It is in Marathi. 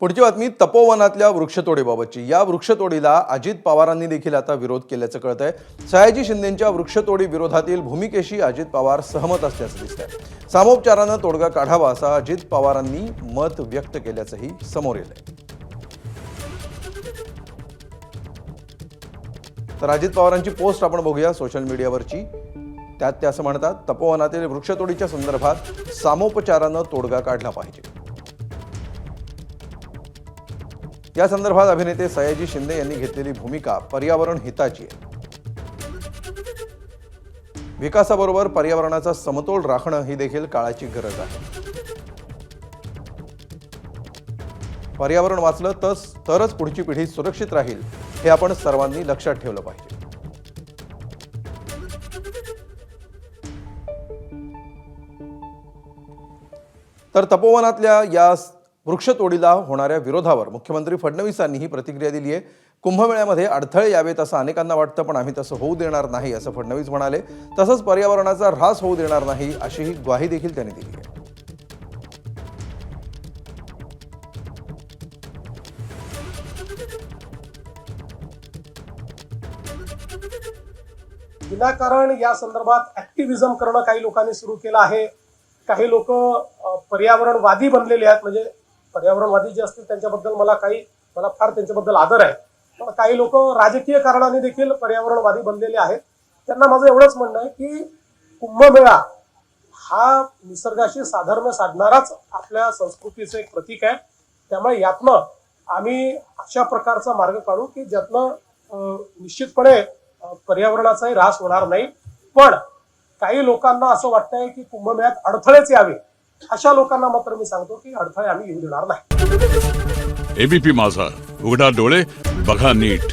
पुढची बातमी तपोवनातल्या वृक्षतोडीबाबतची। या वृक्षतोडीला अजित पवारांनी देखील आता विरोध केल्याचं कळतंय। सयाजी शिंदेंच्या वृक्षतोडी विरोधातील भूमिकेशी अजित पवार सहमत असल्याचं दिसतंय। सामोपचारानं तोडगा काढावा असं अजित पवारांनी मत व्यक्त केल्याचंही समोर येतंय। तर अजित पवारांची पोस्ट आपण बघूया सोशल मीडियावरची। त्यात ते असं म्हणतात, तपोवनातील वृक्षतोडीच्या संदर्भात सामोपचारानं तोडगा काढला पाहिजे। या संदर्भात अभिनेते सयाजी शिंदे यांनी घेतलेली भूमिका पर्यावरण हिताची आहे। विकासाबरोबर पर्यावरणाचा समतोल राखणं ही देखील काळाची गरज आहे। पर्यावरण वाचलं तरच पुढची पिढी सुरक्षित राहील, हे आपण सर्वांनी लक्षात ठेवलं पाहिजे। तर तपोवनातल्या या वृक्षतोडीला होणाऱ्या विरोधावर मुख्यमंत्री फडणवीसांनीही प्रतिक्रिया दिली आहे। कुंभमेळ्यामध्ये अडथळे यावेत असं अनेकांना वाटतं, पण आम्ही तसं होऊ देणार नाही असं फडणवीस म्हणाले। तसंच पर्यावरणाचा ऱ्हास होऊ देणार नाही अशीही ग्वाही देखील त्यांनी दिली आहे। विनाकारण या संदर्भात ऍक्टिव्हिजम करणं काही लोकांनी सुरू केलं आहे। काही लोक पर्यावरणवादी बनलेले आहेत, म्हणजे पर्यावरणवादी जे असतील त्यांच्याबद्दल मला फार त्यांच्याबद्दल आदर आहे, पण काही लोक राजकीय कारणाने देखील पर्यावरणवादी बनलेले आहेत। त्यांना माझं एवढंच म्हणणं आहे की कुंभमेळा हा निसर्गाशी साधर्म्य साधणाराच आपल्या संस्कृतीचं एक प्रतीक आहे। त्यामुळे यातनं आम्ही अशा प्रकारचा मार्ग काढू की ज्यातनं निश्चितपणे पर्यावरणाचाही ऱ्हास होणार नाही। पण काही लोकांना असं वाटतंय की कुंभमेळ्यात अडथळेच यावे, अशा लोकांना मात्र मी सांगतो की अडथळे आम्ही येऊ देणार नाही। एबीपी माझा, उघडा डोळे बघा नीट।